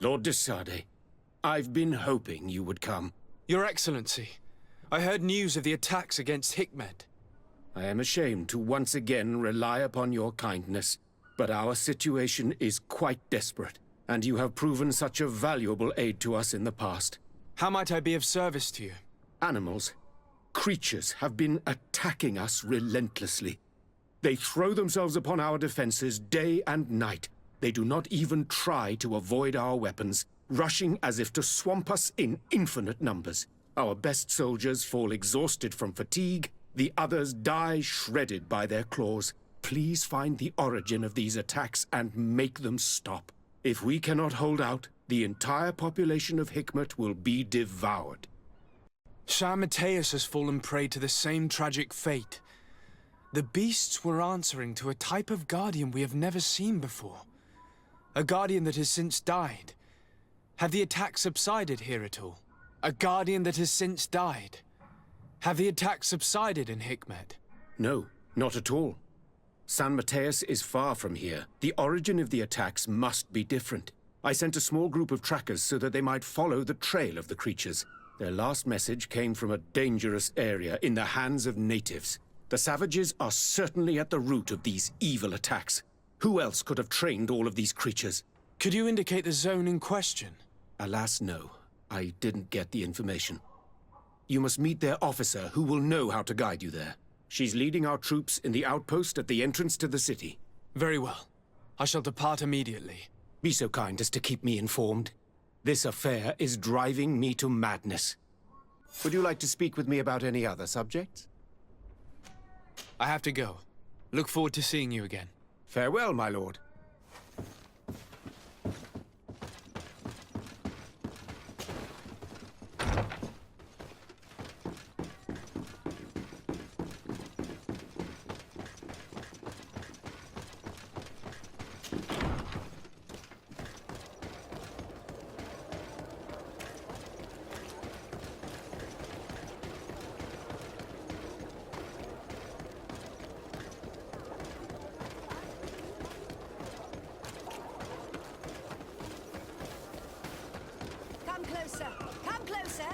Lord de Sade, I've been hoping you would come. Your Excellency, I heard news of the attacks against Hikmet. I am ashamed to once again rely upon your kindness, but our situation is quite desperate, and you have proven such a valuable aid to us in the past. How might I be of service to you? Animals, creatures have been attacking us relentlessly. They throw themselves upon our defenses day and night. They do not even try to avoid our weapons, rushing as if to swamp us in infinite numbers. Our best soldiers fall exhausted from fatigue, the others die shredded by their claws. Please find the origin of these attacks and make them stop. If we cannot hold out, the entire population of Hikmet will be devoured. Shah Mateus has fallen prey to the same tragic fate. The beasts were answering to a type of guardian we have never seen before. A guardian that has since died. Have the attacks subsided here at all? A guardian that has since died. Have the attacks subsided in Hikmet? No, not at all. San Mateus is far from here. The origin of the attacks must be different. I sent a small group of trackers so that they might follow the trail of the creatures. Their last message came from a dangerous area in the hands of natives. The savages are certainly at the root of these evil attacks. Who else could have trained all of these creatures? Could you indicate the zone in question? Alas, no. I didn't get the information. You must meet their officer, who will know how to guide you there. She's leading our troops in the outpost at the entrance to the city. Very well. I shall depart immediately. Be so kind as to keep me informed. This affair is driving me to madness. Would you like to speak with me about any other subjects? I have to go. Look forward to seeing you again. Farewell, my lord. Come closer.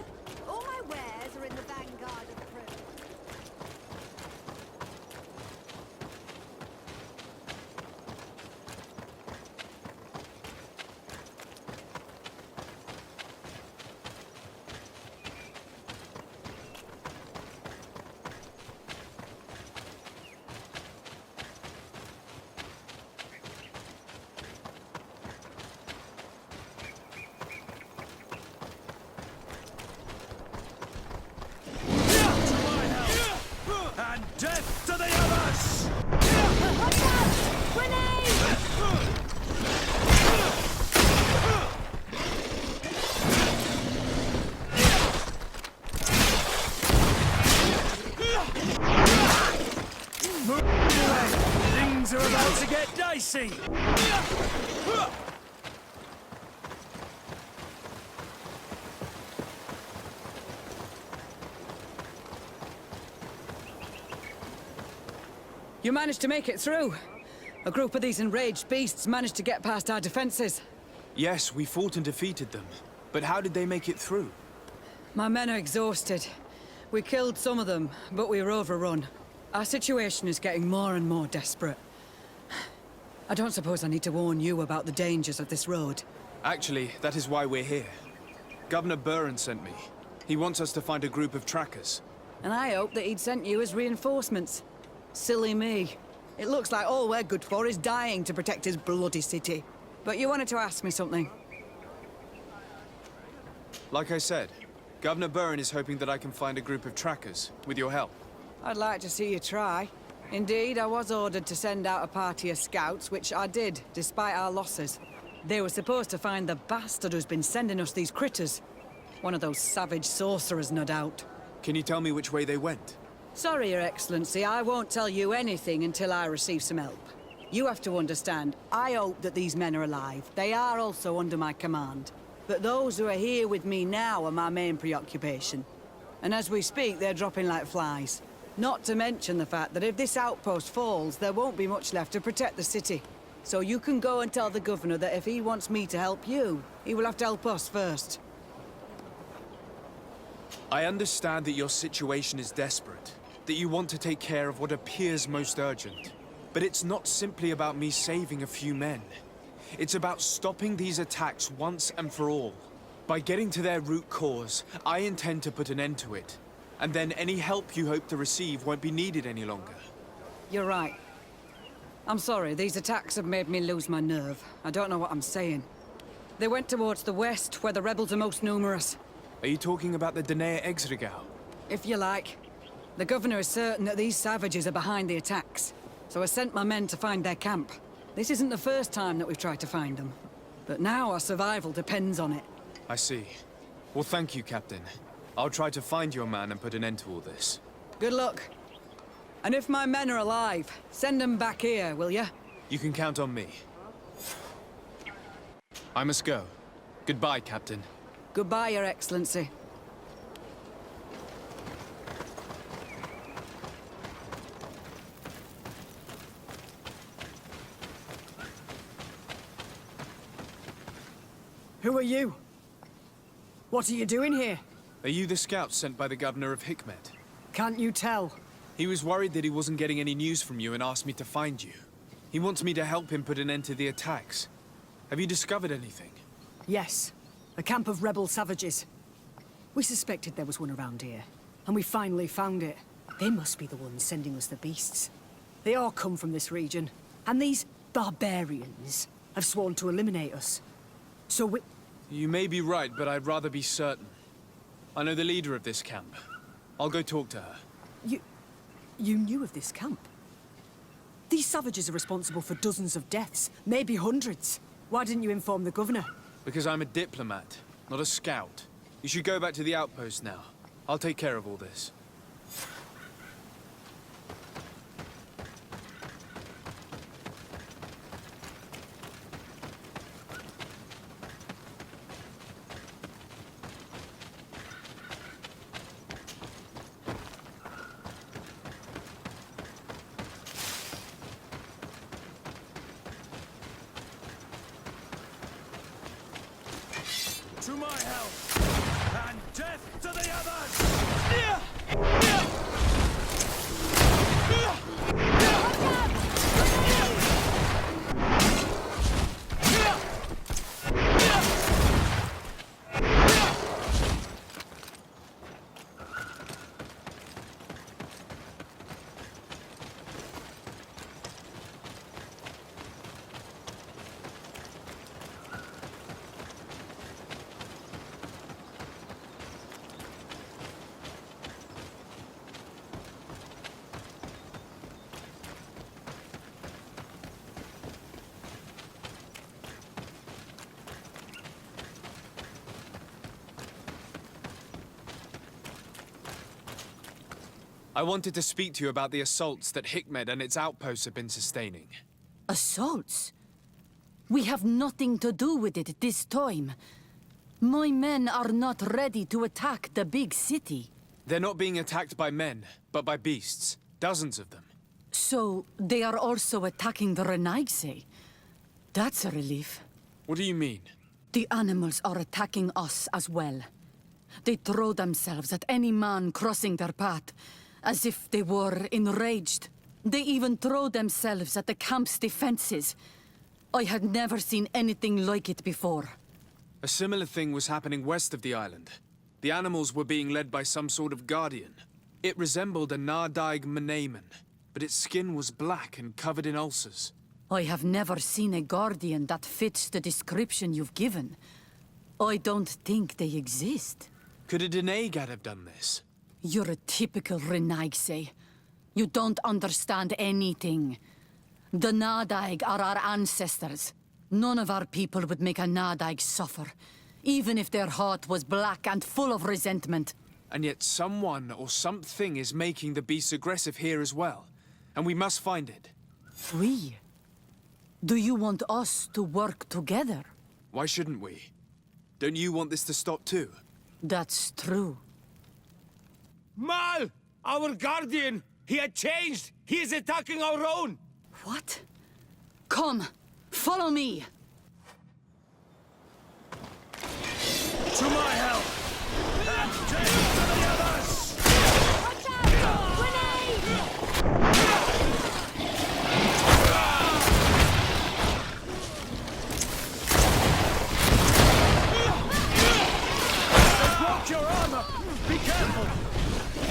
All my wares are in the vanguard of the crew. Death to the others! Watch out! Grenade! Things are about to get dicey! You managed to make it through. A group of these enraged beasts managed to get past our defenses. Yes, we fought and defeated them. But how did they make it through? My men are exhausted. We killed some of them, but we were overrun. Our situation is getting more and more desperate. I don't suppose I need to warn you about the dangers of this road. Actually, that is why we're here. Governor Buren sent me. He wants us to find a group of trackers. And I hope that he'd sent you as reinforcements. Silly me. It looks like all we're good for is dying to protect his bloody city. But you wanted to ask me something. Like I said, Governor Buren is hoping that I can find a group of trackers, with your help. I'd like to see you try. Indeed, I was ordered to send out a party of scouts, which I did, despite our losses. They were supposed to find the bastard who's been sending us these critters. One of those savage sorcerers, no doubt. Can you tell me which way they went? Sorry, Your Excellency, I won't tell you anything until I receive some help. You have to understand, I hope that these men are alive. They are also under my command. But those who are here with me now are my main preoccupation. And as we speak, they're dropping like flies. Not to mention the fact that if this outpost falls, there won't be much left to protect the city. So you can go and tell the governor that if he wants me to help you, he will have to help us first. I understand that your situation is desperate, that you want to take care of what appears most urgent. But it's not simply about me saving a few men. It's about stopping these attacks once and for all. By getting to their root cause, I intend to put an end to it. And then any help you hope to receive won't be needed any longer. You're right. I'm sorry, these attacks have made me lose my nerve. I don't know what I'm saying. They went towards the west, where the rebels are most numerous. Are you talking about the Danae Exregau? If you like. The governor is certain that these savages are behind the attacks. So I sent my men to find their camp. This isn't the first time that we've tried to find them. But now our survival depends on it. I see. Well, thank you, Captain. I'll try to find your man and put an end to all this. Good luck. And if my men are alive, send them back here, will you? You can count on me. I must go. Goodbye, Captain. Goodbye, Your Excellency. Who are you? What are you doing here? Are you the scout sent by the governor of Hikmet? Can't you tell? He was worried that he wasn't getting any news from you and asked me to find you. He wants me to help him put an end to the attacks. Have you discovered anything? Yes. A camp of rebel savages. We suspected there was one around here, and we finally found it. They must be the ones sending us the beasts. They all come from this region, and these barbarians have sworn to eliminate us. So we... You may be right, but I'd rather be certain. I know the leader of this camp. I'll go talk to her. You knew of this camp? These savages are responsible for dozens of deaths, maybe hundreds. Why didn't you inform the governor? Because I'm a diplomat, not a scout. You should go back to the outpost now. I'll take care of all this. To my help! And death to the others! I wanted to speak to you about the assaults that Hikmet and its outposts have been sustaining. Assaults? We have nothing to do with it this time. My men are not ready to attack the big city. They're not being attacked by men, but by beasts. Dozens of them. So, they are also attacking the Renaigse. That's a relief. What do you mean? The animals are attacking us as well. They throw themselves at any man crossing their path, as if they were enraged. They even throw themselves at the camp's defenses. I had never seen anything like it before. A similar thing was happening west of the island. The animals were being led by some sort of guardian. It resembled a Nardaig Mnemen, but its skin was black and covered in ulcers. I have never seen a guardian that fits the description you've given. I don't think they exist. Could a Denaegad have done this? You're a typical Renaigse. You don't understand anything. The Nardaig are our ancestors. None of our people would make a Nardaig suffer, even if their heart was black and full of resentment. And yet someone or something is making the beasts aggressive here as well. And we must find it. We? Do you want us to work together? Why shouldn't we? Don't you want this to stop too? That's true. Mal! Our guardian! He had changed! He is attacking our own! What? Come! Follow me! To my help! And death to the others! Watch out! Grenade! They broke your armor! Be careful!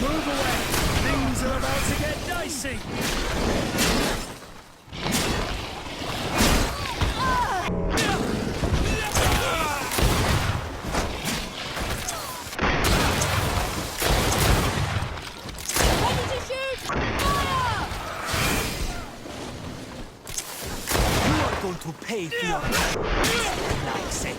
Move away! Things are about to get dicey! Ready to shoot! Fire! You are going to pay for your like say.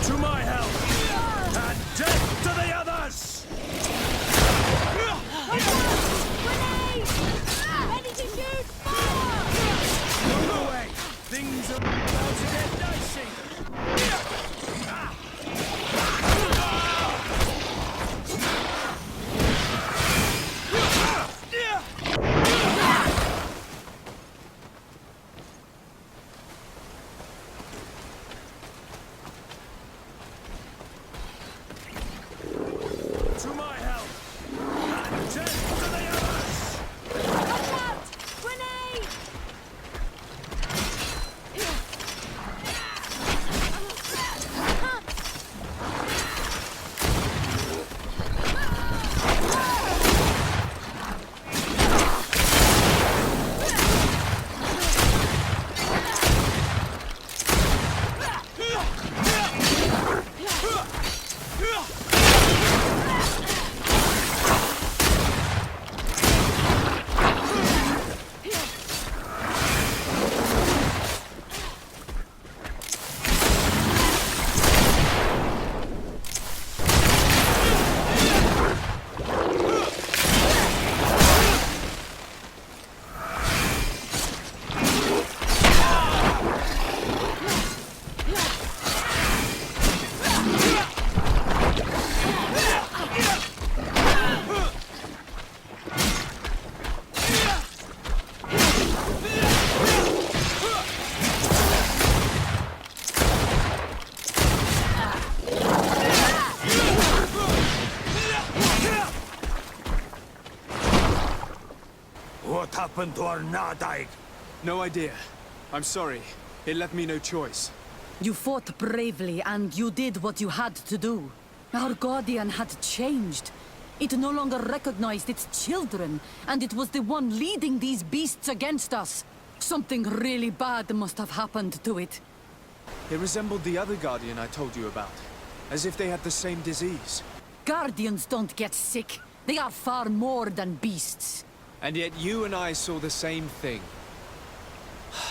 To my help! And death to the others! Watch out! Grenade! Ready to shoot! Fire! Move away! Things are about to get dicey! To my help! And death to the others! Watch out! Grenade! What happened to our Nadaig? No idea. I'm sorry. It left me no choice. You fought bravely and you did what you had to do. Our guardian had changed. It no longer recognized its children, and it was the one leading these beasts against us. Something really bad must have happened to it. It resembled the other Guardian I told you about, as if they had the same disease. Guardians don't get sick. They are far more than beasts. And yet you and I saw the same thing.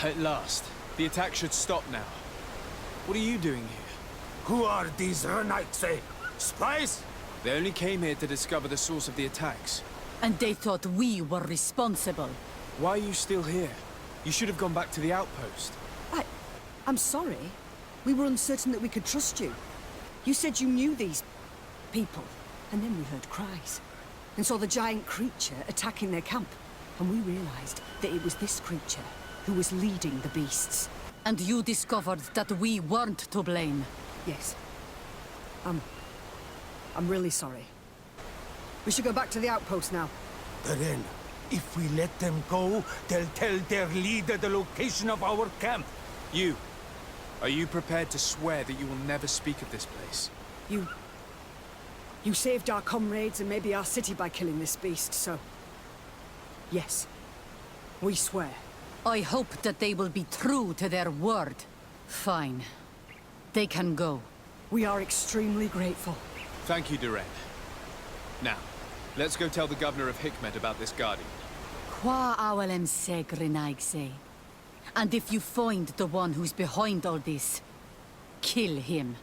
At last, the attack should stop now. What are you doing here? Who are these Renaitse? Spies? They only came here to discover the source of the attacks. And they thought we were responsible. Why are you still here? You should have gone back to the outpost. I'm sorry. We were uncertain that we could trust you. You said you knew these people, and then we heard cries. And saw the giant creature attacking their camp. And we realized that it was this creature who was leading the beasts. And you discovered that we weren't to blame. Yes. I'm really sorry. We should go back to the outpost now. Then, if we let them go, they'll tell their leader the location of our camp. You. Are you prepared to swear that you will never speak of this place? You saved our comrades and maybe our city by killing this beast, so... Yes. We swear. I hope that they will be true to their word. Fine. They can go. We are extremely grateful. Thank you, Duran. Now, let's go tell the governor of Hikmet about this Guardian. Qua awalem segrenaigse. And if you find the one who's behind all this, kill him.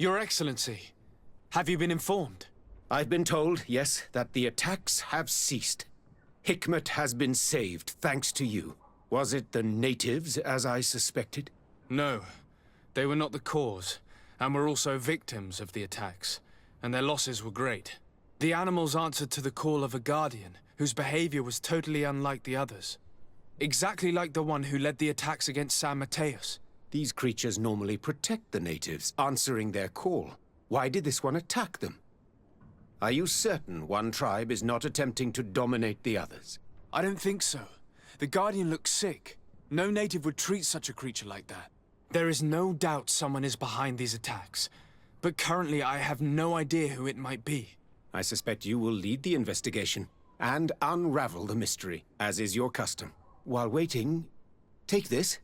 Your Excellency, have you been informed? I've been told, yes, that the attacks have ceased. Hikmet has been saved, thanks to you. Was it the natives, as I suspected? No, they were not the cause, and were also victims of the attacks, and their losses were great. The animals answered to the call of a guardian, whose behavior was totally unlike the others. Exactly like the one who led the attacks against San Mateus. These creatures normally protect the natives, answering their call. Why did this one attack them? Are you certain one tribe is not attempting to dominate the others? I don't think so. The Guardian looks sick. No native would treat such a creature like that. There is no doubt someone is behind these attacks, but currently I have no idea who it might be. I suspect you will lead the investigation and unravel the mystery, as is your custom. While waiting, take this.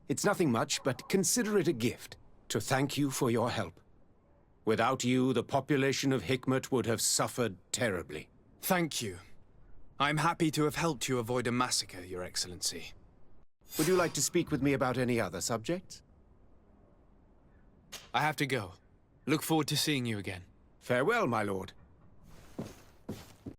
It's nothing much, but consider it a gift to thank you for your help. Without you, the population of Hikmet would have suffered terribly. Thank you. I'm happy to have helped you avoid a massacre, Your Excellency. Would you like to speak with me about any other subjects? I have to go. Look forward to seeing you again. Farewell, my lord.